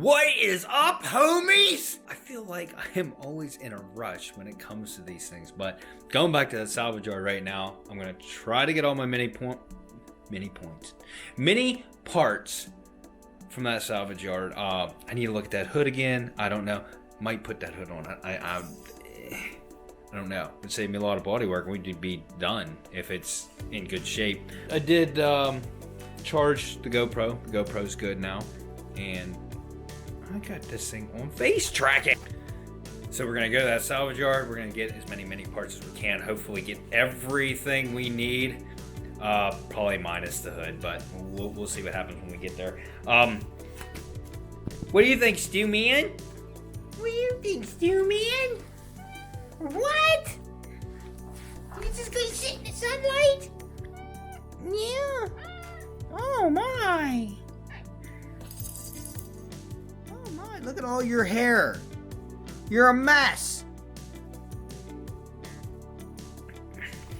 What is up, homies? I feel like I am always in a rush when it comes to these things, but going back to the salvage yard right now, I'm gonna try to get all my mini parts from that salvage yard. I need to look at that hood again. I don't know. Might put that hood on. I don't know. It'd save me a lot of body work, and we'd be done if it's in good shape. I did charge the GoPro. The GoPro's good now, and I got this thing on face tracking. So we're gonna go to that salvage yard. We're gonna get as many mini parts as we can. Hopefully get everything we need. Probably minus the hood, but we'll see what happens when we get there. What do you think, Stu Man? What do you think, Stu Man? What? You just gonna sit in the sunlight? Yeah. Oh my. Oh my, look at all your hair. You're a mess.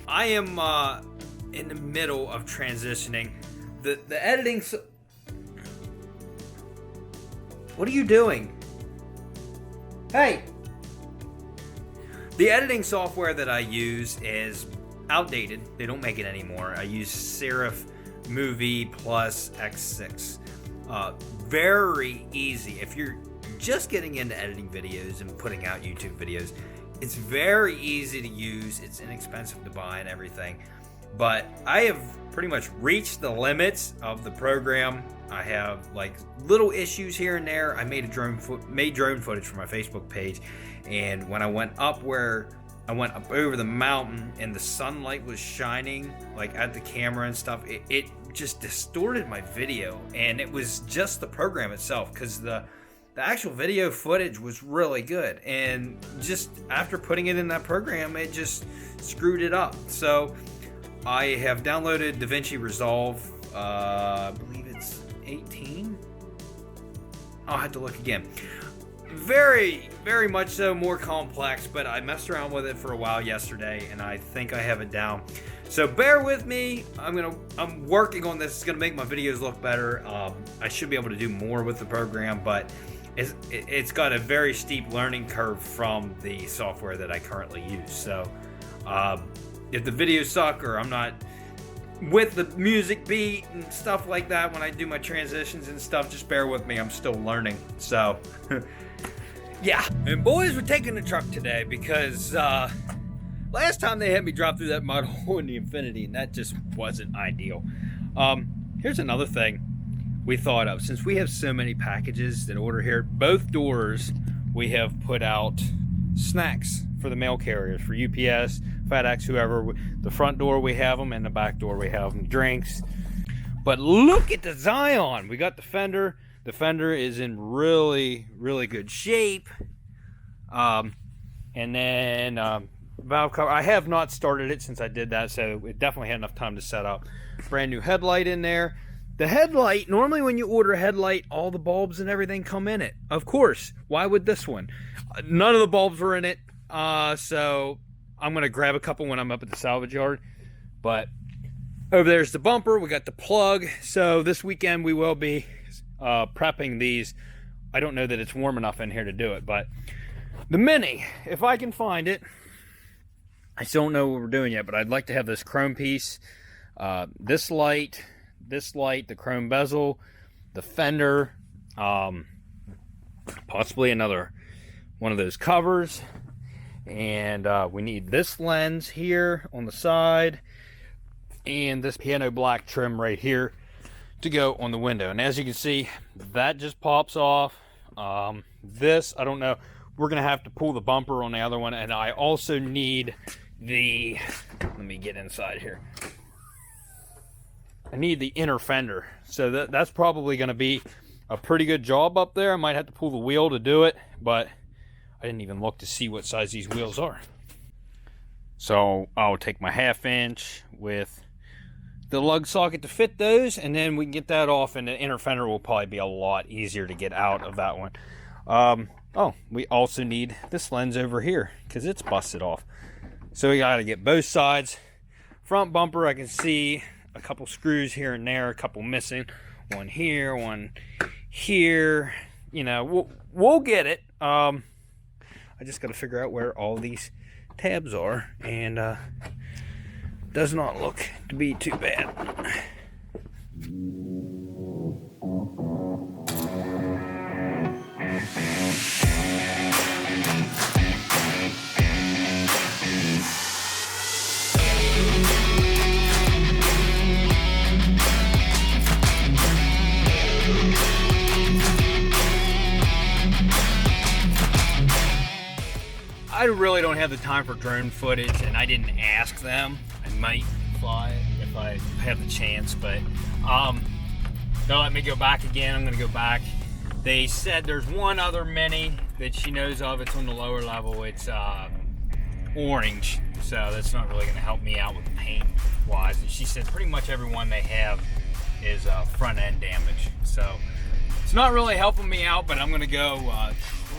I am in the middle of transitioning. The editing. What are you doing? Hey! The editing software that I use is outdated. They don't make it anymore. I use Serif Movie Plus X6. Very easy. If you're just getting into editing videos and putting out YouTube videos, it's very easy to use. It's inexpensive to buy and everything. But I have pretty much reached the limits of the program. I have like little issues here and there. I made drone footage for my Facebook page, and when I went up over the mountain and the sunlight was shining like at the camera and stuff, it just distorted my video, and it was just the program itself, because the actual video footage was really good, and just after putting it in that program, it just screwed it up. So I have downloaded DaVinci Resolve. I believe it's 18. I'll have to look again. Very, very much so more complex, but I messed around with it for a while yesterday, and I think I have it down. So bear with me. I'm working on this. It's gonna make my videos look better. I should be able to do more with the program, but it's got a very steep learning curve from the software that I currently use. So if the videos suck or I'm not with the music beat and stuff like that when I do my transitions and stuff, just bear with me. I'm still learning. So yeah. And boys, we're taking the truck today because last time they had me drop through that mud hole in the Infinity, and that just wasn't ideal. Here's another thing we thought of. Since we have so many packages that order here, both doors we have put out snacks for the mail carriers, for UPS, FedEx, whoever. The front door we have them, and the back door we have them, drinks. But look at the Zion. We got the fender. The fender is in really, really good shape. And then valve cover. I have not started it since I did that, so it definitely had enough time to set up. Brand new headlight in there. The headlight, normally when you order a headlight, all the bulbs and everything come in it. Of course. Why would this one? None of the bulbs were in it. So I'm going to grab a couple when I'm up at the salvage yard. But over there's the bumper. We got the plug. So this weekend we will be prepping these. I don't know that it's warm enough in here to do it. But the Mini, if I can find it. I still don't know what we're doing yet, but I'd like to have this chrome piece. This light, the chrome bezel, the fender, possibly another one of those covers, and we need this lens here on the side, and this piano black trim right here to go on the window. And as you can see, that just pops off. This, I don't know, we're gonna have to pull the bumper on the other one, and I also need the, let me get inside here, I need the inner fender. So that's probably going to be a pretty good job up there. I might have to pull the wheel to do it, but I didn't even look to see what size these wheels are. So I'll take my 1/2 inch with the lug socket to fit those, and then we can get that off, and the inner fender will probably be a lot easier to get out of that one. Oh, we also need this lens over here because it's busted off. So we got to get both sides. Front bumper, I can see a couple screws here and there, a couple missing. One here, one here. you know, we'll get it. I just got to figure out where all these tabs are, and does not look to be too bad. I really don't have the time for drone footage, and I didn't ask them. I might fly if I have the chance, but they'll let me go back again. I'm gonna go back. They said there's one other Mini that she knows of. It's on the lower level. It's orange, so that's not really gonna help me out with the paint wise. And she said pretty much every one they have is front end damage, so it's not really helping me out. But I'm gonna go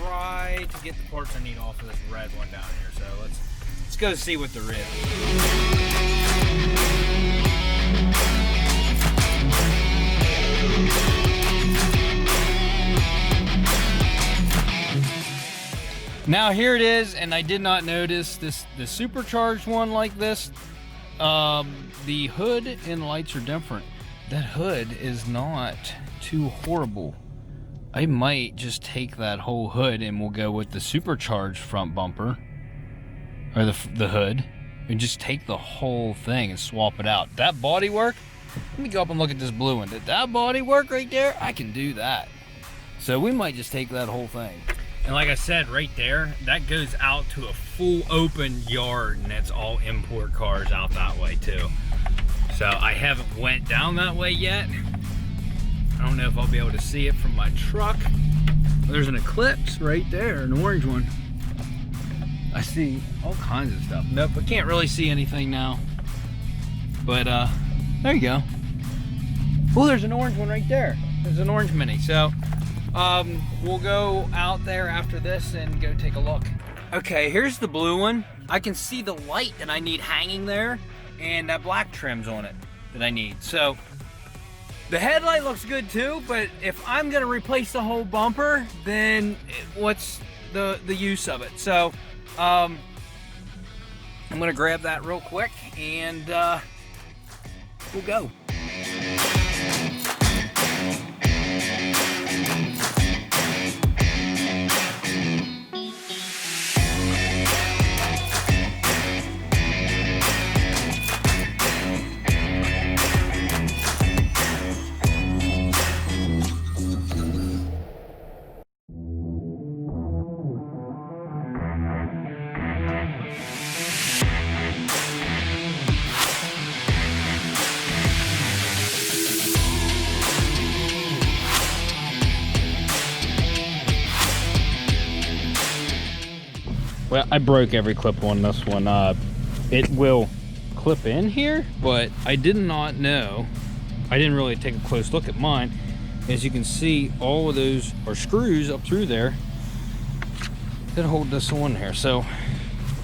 try to get the parts I need off of this red one down here. So let's go see what there is. Now here it is, and I did not notice the supercharged one like this. The hood and lights are different. That hood is not too horrible. I might just take that whole hood and we'll go with the supercharged front bumper, or the hood, and just take the whole thing and swap it out. That body work, let me go up and look at this blue one. Did that body work right there? I can do that. So we might just take that whole thing. And like I said, right there, that goes out to a full open yard, and that's all import cars out that way too. So I haven't went down that way yet. I don't know if I'll be able to see it from my truck. There's an Eclipse right there, an orange one. I see all kinds of stuff. Nope, I can't really see anything now. But there you go. Oh, there's an orange one right there. There's an orange Mini. So we'll go out there after this and go take a look. Okay, here's the blue one. I can see the light that I need hanging there, and that black trim's on it that I need. So the headlight looks good too, but if I'm gonna replace the whole bumper, then what's the use of it? So I'm gonna grab that real quick, and we'll go. Well, I broke every clip on this one. It will clip in here, but I did not know. I didn't really take a close look at mine. As you can see, all of those are screws up through there that hold this on here. So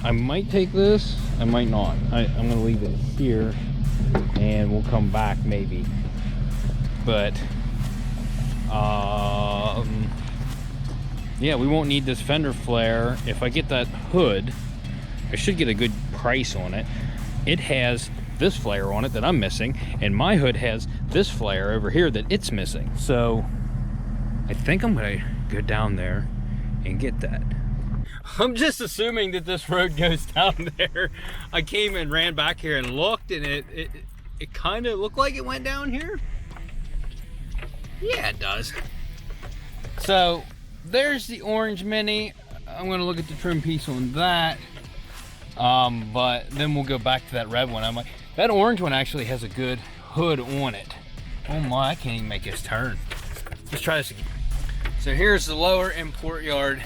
I might take this, I might not. I'm gonna leave it here and we'll come back maybe. But yeah, we won't need this fender flare. If I get that hood, I should get a good price on it. It has this flare on it that I'm missing, and my hood has this flare over here that it's missing. So I think I'm gonna go down there and get that. I'm just assuming that this road goes down there. I came and ran back here and looked, and it kind of looked like it went down here. Yeah, it does. So there's the orange Mini. I'm gonna look at the trim piece on that. But then we'll go back to that red one. I'm like, that orange one actually has a good hood on it. Oh my, I can't even make this turn. Let's try this again. So here's the lower import yard.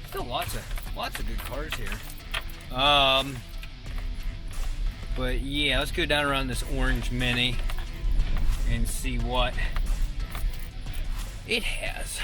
Still lots of good cars here. But yeah, let's go down around this orange Mini and see what it has.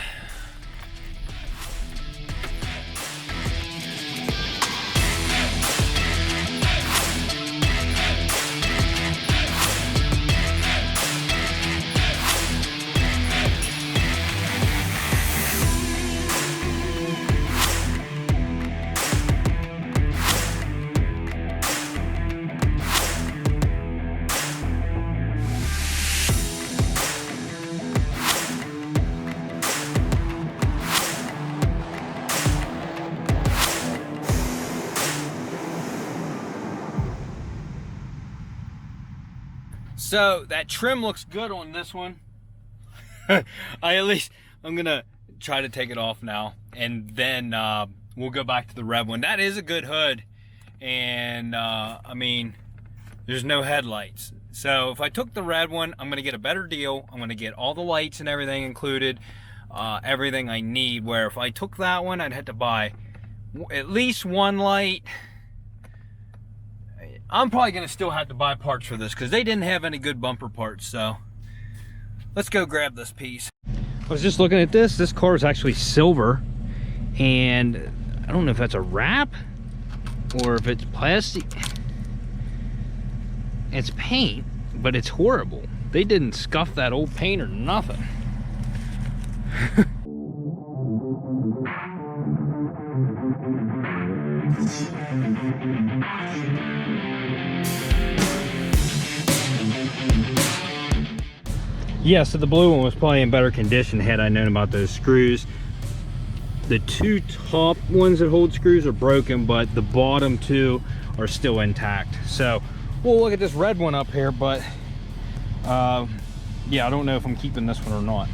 So that trim looks good on this one. I'm gonna try to take it off now, and then we'll go back to the red one. That is a good hood, and I mean, there's no headlights. So if I took the red one, I'm gonna get a better deal. I'm gonna get all the lights and everything included, everything I need. Where if I took that one, I'd have to buy at least one light. I'm probably gonna still have to buy parts for this because they didn't have any good bumper parts. So let's go grab this piece. I was just looking at this. This car is actually silver, and I don't know if that's a wrap or if it's plastic. It's paint, but it's horrible. They didn't scuff that old paint or nothing. Yeah, so the blue one was probably in better condition had I known about those screws. The two top ones that hold screws are broken, but the bottom two are still intact. So we'll look at this red one up here, but yeah, I don't know if I'm keeping this one or not.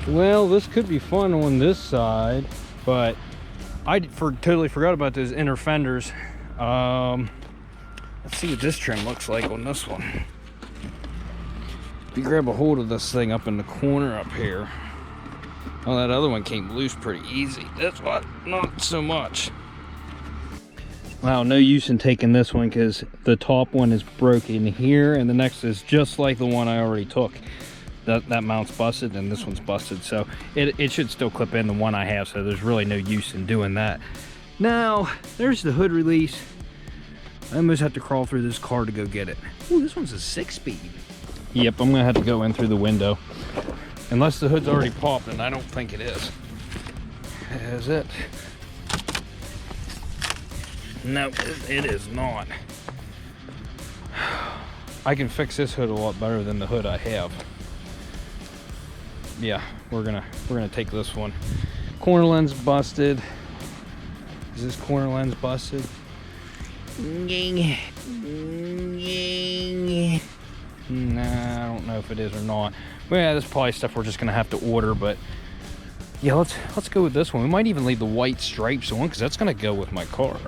Well, this could be fun on this side, but I totally forgot about those inner fenders. Let's see what this trim looks like on this one. If you grab a hold of this thing up in the corner up here. Oh, that other one came loose pretty easy. This one, not so much. Wow, no use in taking this one because the top one is broken here, and the next is just like the one I already took. That mount's busted and this one's busted, so it should still clip in the one I have, so there's really no use in doing that. Now, there's the hood release. I almost have to crawl through this car to go get it. Ooh, this one's a 6-speed. Yep, I'm gonna have to go in through the window. Unless the hood's already popped, and I don't think it is. Is it? No, it is not. I can fix this hood a lot better than the hood I have. Yeah, we're gonna take this one. Corner lens busted. Is this corner lens busted? Nah, I don't know if it is or not. Well, yeah, that's probably stuff we're just gonna have to order, but yeah, let's go with this one. We might even leave the white stripes on because that's gonna go with my car.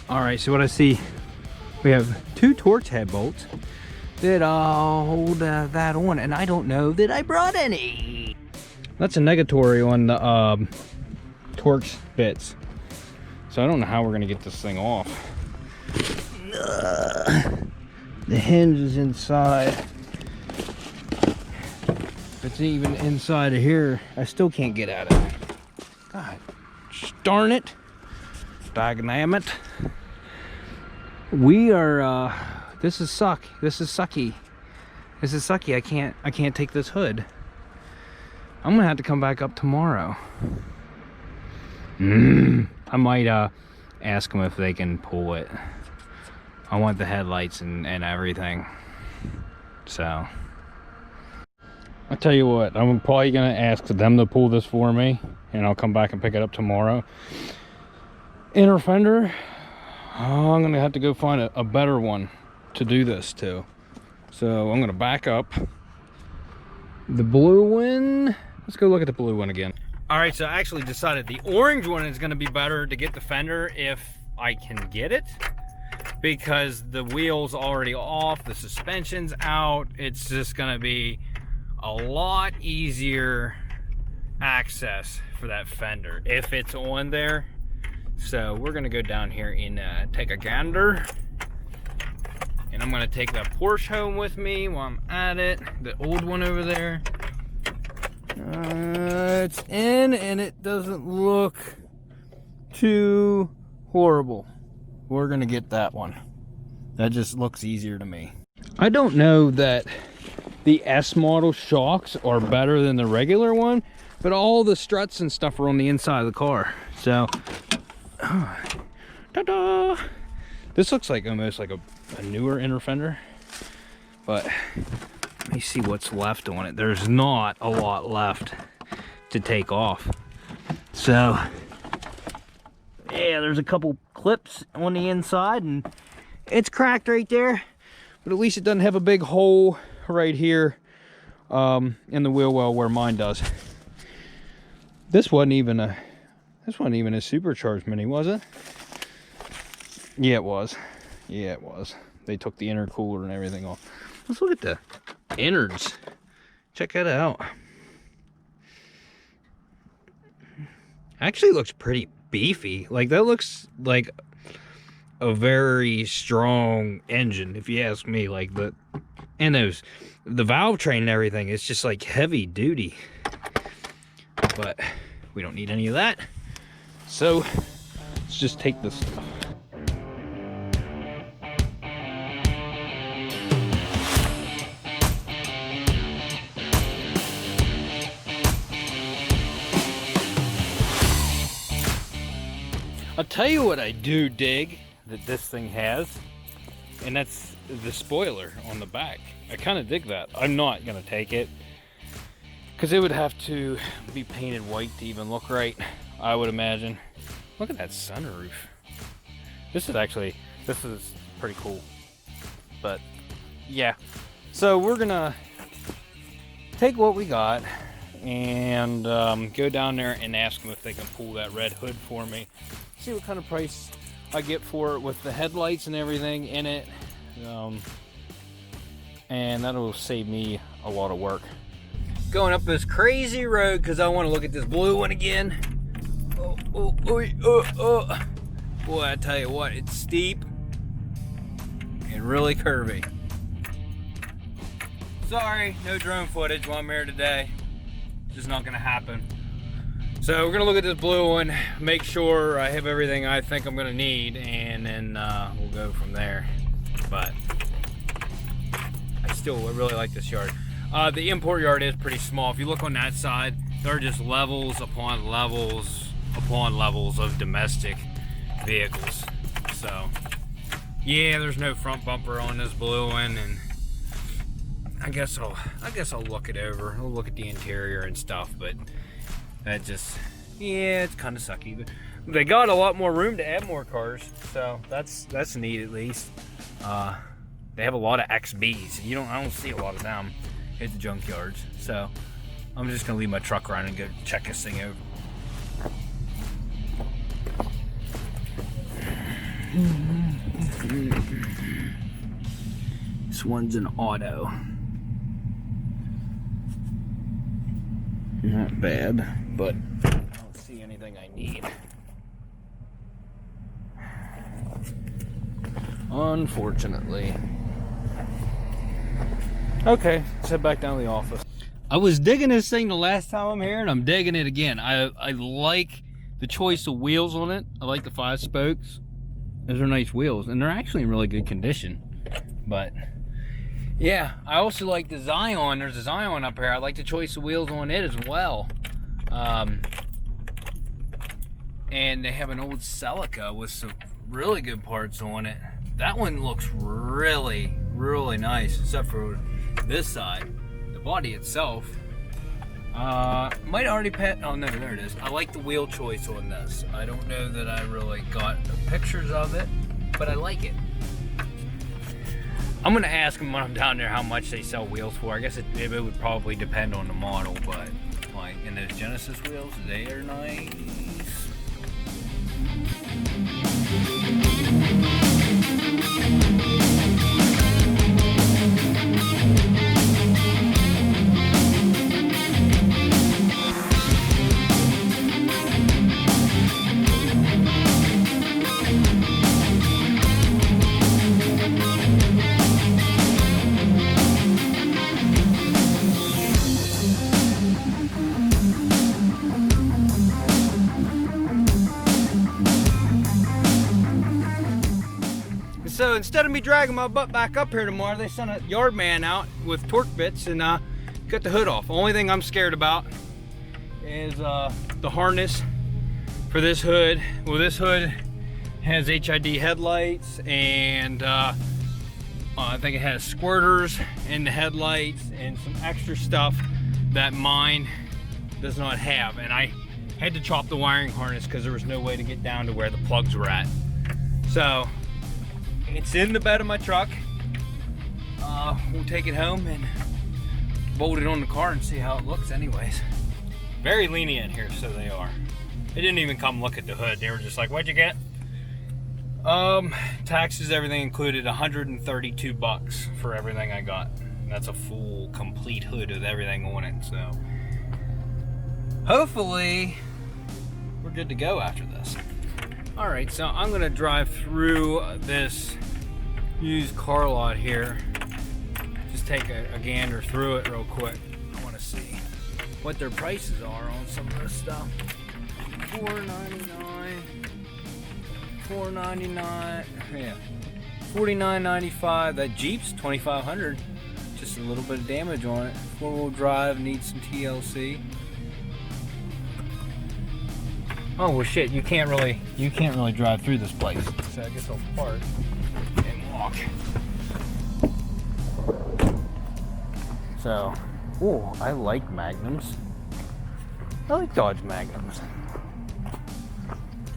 All right, so what I see, we have two Torx head bolts that hold that on, and I don't know that I brought any. That's a negatory on the Torx bits, so I don't know how we're gonna get this thing off. The hinge is inside. If it's even inside of here, I still can't get at it. God darn it. Dagnammit. We are this is sucky. This is sucky. I can't take this hood. I'm gonna have to come back up tomorrow. I might ask them if they can pull it. I want the headlights and everything. So I'll tell you what, I'm probably gonna ask them to pull this for me, and I'll come back and pick it up tomorrow. Inner fender, oh, I'm gonna have to go find a better one to do this to. So I'm gonna back up. The blue one, let's go look at the blue one again. All right, so I actually decided the orange one is gonna be better to get the fender if I can get it, because the wheel's already off, the suspension's out. It's just gonna be a lot easier access for that fender if it's on there. So we're gonna go down here and take a gander, and I'm gonna take that Porsche home with me while I'm at it, the old one over there. It's in, and it doesn't look too horrible. We're gonna get that one. That just looks easier to me. I don't know that the S model shocks are better than the regular one, but all the struts and stuff are on the inside of the car. So, ta-da! This looks like almost like a newer inner fender, but let me see what's left on it. There's not a lot left to take off. So, yeah, there's a couple clips on the inside and it's cracked right there, but at least it doesn't have a big hole right here in the wheel well where mine does. This wasn't even a supercharged Mini, was it? Yeah, it was. Yeah, it was. They took the intercooler and everything off. Let's look at the innards. Check that out. Actually looks pretty beefy. Like, that looks like a very strong engine, if you ask me. Like, the valve train and everything, it's just like heavy duty. But we don't need any of that. So let's just take this stuff. I'll tell you what I do dig that this thing has, and that's the spoiler on the back. I kind of dig that. I'm not gonna take it because it would have to be painted white to even look right, I would imagine. Look at that sunroof. This is pretty cool. But yeah, so we're gonna take what we got and go down there and ask them if they can pull that red hood for me. See what kind of price I get for it with the headlights and everything in it, and that'll save me a lot of work. Going up this crazy road because I want to look at this blue one again. Boy, I tell you what, it's steep and really curvy. Sorry, no drone footage while I'm here today. Just not gonna happen. So we're gonna look at this blue one, make sure I have everything I think I'm gonna need, and then we'll go from there. But I really like this yard. The import yard is pretty small. If you look on that side, there are just levels upon levels upon levels of domestic vehicles. So yeah, there's no front bumper on this blue one, and I guess I'll look it over. I'll look at the interior and stuff, but that just, yeah, it's kind of sucky. But they got a lot more room to add more cars, so that's neat at least. They have a lot of XBs. I don't see a lot of them at the junkyards. So I'm just gonna leave my truck around and go check this thing over. This one's an auto. Not bad, but I don't see anything I need. Unfortunately. Okay, let's head back down to the office. I was digging this thing the last time I'm here, and I'm digging it again. I like the choice of wheels on it. I like the 5 spokes. Those are nice wheels, and they're actually in really good condition. But yeah, I also like the Zion. There's a Zion up here. I like the choice of wheels on it as well. And they have an old Celica with some really good parts on it. That one looks really, really nice, except for this side. The body itself might already oh no, there it is. I like the wheel choice on this. I don't know that I really got pictures of it, but I like it. I'm gonna ask them when I'm down there how much they sell wheels for. I guess it would probably depend on the model, but like in those Genesis wheels, they are nice. So instead of me dragging my butt back up here tomorrow, they sent a yard man out with torque bits and cut the hood off. Only thing I'm scared about is the harness for this hood. Well, this hood has HID headlights, and I think it has squirters in the headlights and some extra stuff that mine does not have. And I had to chop the wiring harness because there was no way to get down to where the plugs were at. So it's in the bed of my truck. We'll take it home and bolt it on the car and see how it looks anyways. Very lenient here, so they are. They didn't even come look at the hood. They were just like, what'd you get? Taxes, everything included, 132 bucks for everything I got. And that's a full, complete hood with everything on it, so hopefully we're good to go after this. All right, so I'm gonna drive through this used car lot here. Just take a gander through it real quick. I wanna see what their prices are on some of this stuff. $4.99, $4.99, yeah, $49.95. That Jeep's $2,500. Just a little bit of damage on it. 4-wheel drive, needs some TLC. Oh well, shit! You can't really drive through this place. So I guess I'll park and walk. So, oh, I like Magnums. I like Dodge Magnums.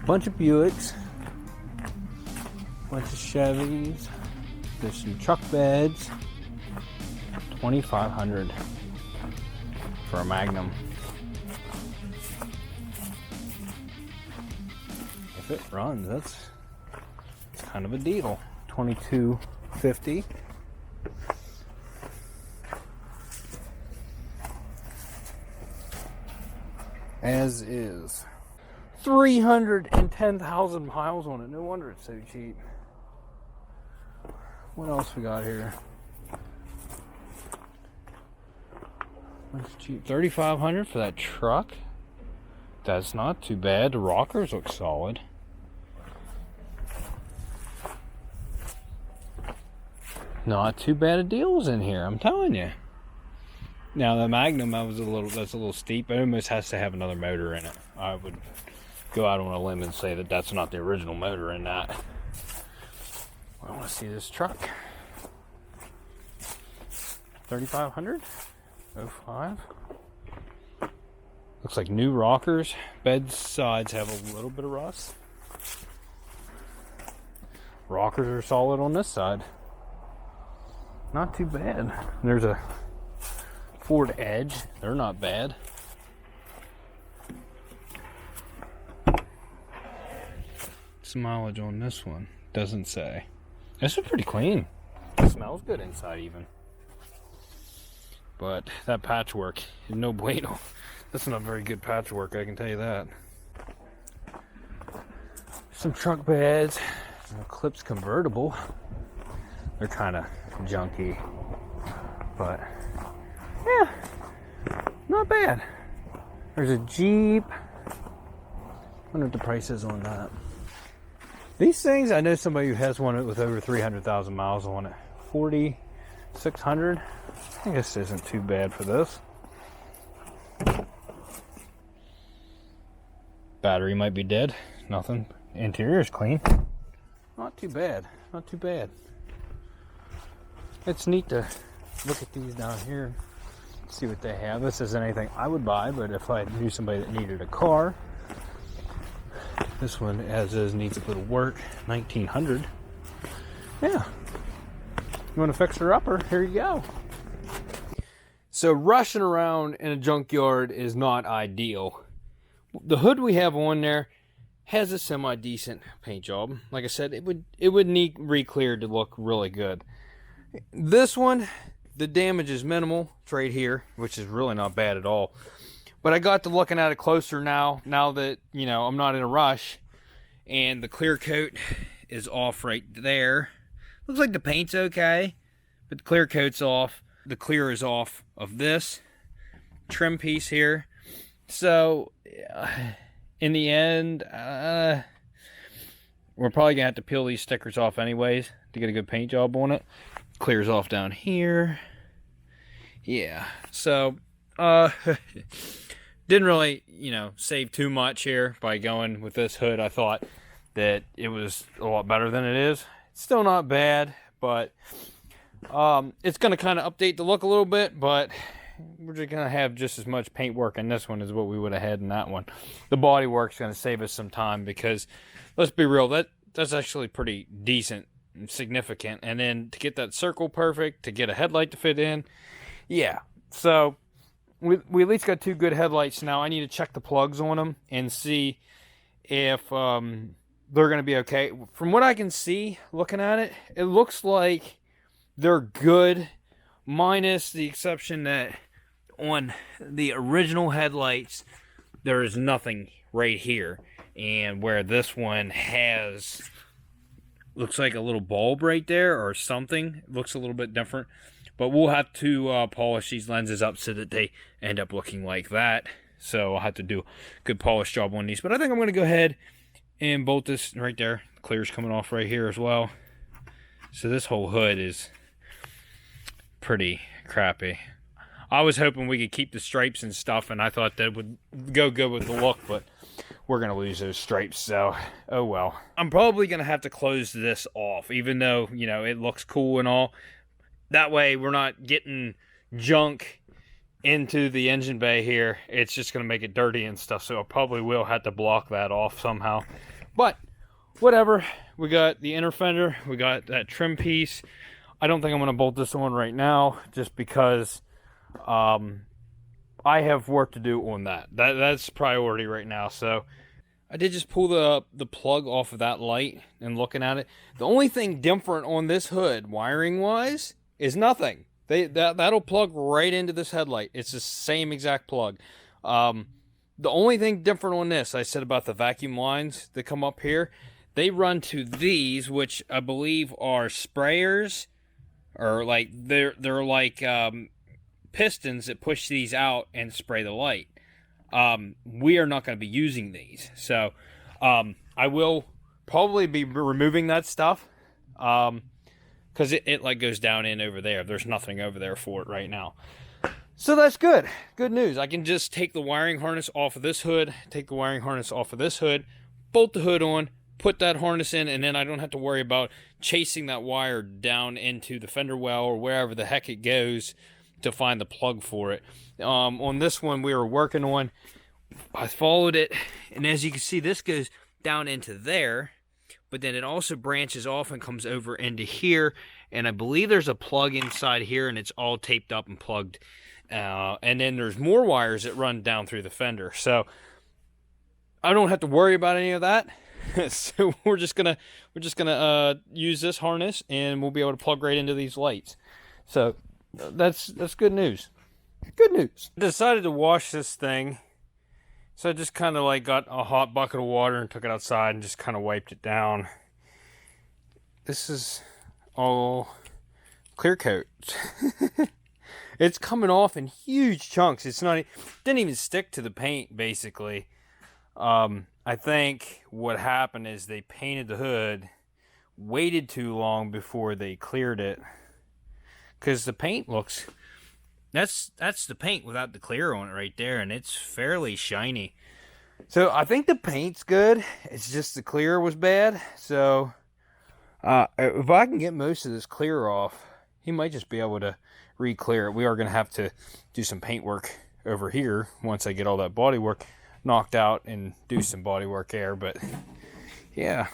Bunch of Buicks. Bunch of Chevys. There's some truck beds. $2,500 for a Magnum. If it runs, that's kind of a deal. $22.50. As is. 310,000 miles on it. No wonder it's so cheap. What else we got here? What's cheap? $3,500 for that truck. That's not too bad. The rockers look solid. Not too bad of deals in here, I'm telling you. Now the Magnum, that's a little steep. It almost has to have another motor in it. I would go out on a limb and say that that's not the original motor in that. I want to see this truck. $3,500. 05. Looks like new rockers. Bed sides have a little bit of rust. Rockers are solid on this side. Not too bad. There's a Ford Edge. They're not bad. Some mileage on this one. Doesn't say. This is pretty clean. It smells good inside even. But that patchwork is no bueno. That's not very good patchwork, I can tell you that. Some truck beds. Some Eclipse convertible. They're kind of junky. But, yeah. Not bad. There's a Jeep. I wonder what the price is on that. These things, I know somebody who has one with over 300,000 miles on it. 4,600. I think this isn't too bad for this. Battery might be dead. Nothing. Interior is clean. Not too bad. Not too bad. It's neat to look at these down here. See what they have. This isn't anything I would buy, but if I knew somebody that needed a car. This one, as is, needs a little work. 1900. Yeah. You want to fix her upper? Here you go. So rushing around in a junkyard is not ideal. The hood we have on there has a semi-decent paint job. Like I said, it would need re-cleared to look really good. This one, the damage is minimal. It's right here, which is really not bad at all. But I got to looking at it closer now that, you know, I'm not in a rush. And the clear coat is off right there. Looks like the paint's okay, but the clear coat's off. The clear is off of this trim piece here. So, in the end, we're probably going to have to peel these stickers off anyways to get a good paint job on it. Clears off down here. Yeah, so, Didn't really, save too much here by going with this hood. I thought that it was a lot better than it is. It's still not bad, but it's going to kind of update the look a little bit, but we're just going to have just as much paint work in this one as what we would have had in that one. The body work's going to save us some time because, let's be real, that's actually pretty decent and significant. And then to get that circle perfect, to get a headlight to fit in, yeah. So we at least got 2 good headlights now. I need to check the plugs on them and see if they're going to be okay. From what I can see, looking at it, it looks like they're good, minus the exception that on the original headlights, there is nothing right here. And where this one has, looks like a little bulb right there or something. It looks a little bit different. But we'll have to polish these lenses up so that they end up looking like that. So I'll have to do a good polish job on these. But I think I'm going to go ahead and bolt this right there. The clear's coming off right here as well. So this whole hood is pretty crappy. I was hoping we could keep the stripes and stuff, and I thought that would go good with the look, but we're going to lose those stripes, so oh well. I'm probably going to have to close this off, even though, it looks cool and all. That way we're not getting junk into the engine bay here. It's just going to make it dirty and stuff, so I probably will have to block that off somehow. But whatever. We got the inner fender. We got that trim piece. I don't think I'm going to bolt this on right now just because I have work to do on that. That's priority right now. So I did just pull the plug off of that light and looking at it. The only thing different on this hood, wiring-wise, is nothing. That'll plug right into this headlight. It's the same exact plug. The only thing different on this, I said about the vacuum lines that come up here, they run to these, which I believe are sprayers, or like they're like pistons that push these out and spray the light. We are not going to be using these, so I will probably be removing that stuff. Because it like goes down in over there. There's nothing over there for it right now. So that's good. Good news. I can just take the wiring harness off of this hood, take the wiring harness off of this hood, bolt the hood on, put that harness in, and then I don't have to worry about chasing that wire down into the fender well or wherever the heck it goes to find the plug for it. On this one we were working on, I followed it, and as you can see, this goes down into there. But then it also branches off and comes over into here. And I believe there's a plug inside here, and it's all taped up and plugged. And then there's more wires that run down through the fender. So I don't have to worry about any of that. So we're just gonna use this harness, and we'll be able to plug right into these lights. So that's good news. Good news. I decided to wash this thing. So I just kind of like got a hot bucket of water and took it outside and just kind of wiped it down. This is all clear coat. It's coming off in huge chunks. Didn't even stick to the paint basically. I think what happened is they painted the hood, waited too long before they cleared it. Because the paint looks... That's the paint without the clear on it right there, and it's fairly shiny. So I think the paint's good. It's just the clear was bad. So if I can get most of this clear off, he might just be able to re-clear it. We are going to have to do some paint work over here once I get all that body work knocked out and do some body work there. But yeah.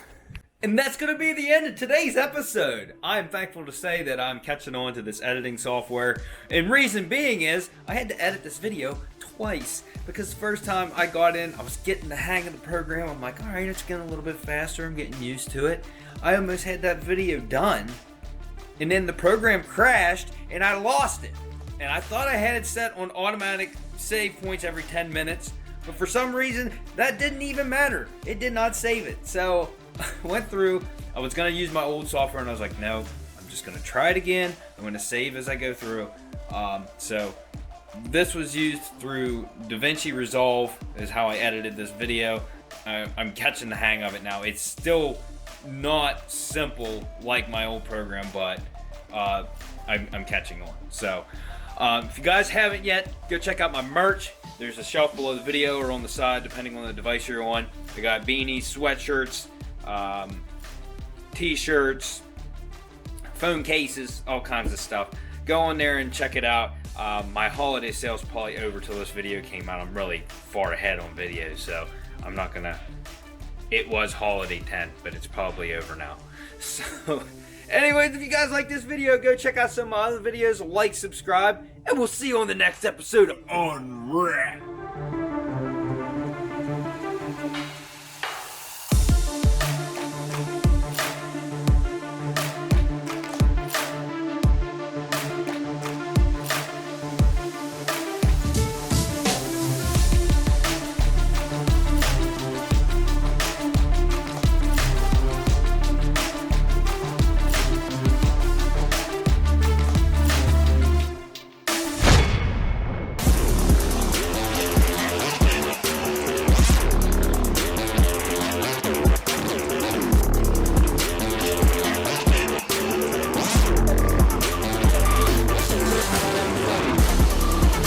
And that's going to be the end of today's episode. I'm thankful to say that I'm catching on to this editing software. And reason being is, I had to edit this video twice. Because the first time I got in, I was getting the hang of the program. I'm like, alright, it's getting a little bit faster. I'm getting used to it. I almost had that video done. And then the program crashed, and I lost it. And I thought I had it set on automatic save points every 10 minutes. But for some reason, that didn't even matter. It did not save it. So... went through, I was going to use my old software, and I was like, no, I'm just going to try it again. I'm going to save as I go through. So this was used through DaVinci Resolve is how I edited this video. I'm catching the hang of it now. It's still not simple like my old program, but I'm catching on. So If you guys haven't yet, go check out my merch. There's a shelf below the video or on the side, depending on the device you're on. I got beanies, sweatshirts, t-shirts, phone cases, all kinds of stuff. Go on there and check it out. My holiday sale's probably over till this video came out. I'm really far ahead on videos, so I'm not gonna. It was holiday 10, but it's probably over now. So, anyways, if you guys like this video, go check out some of my other videos, like, subscribe, and we'll see you on the next episode of Unwrapped.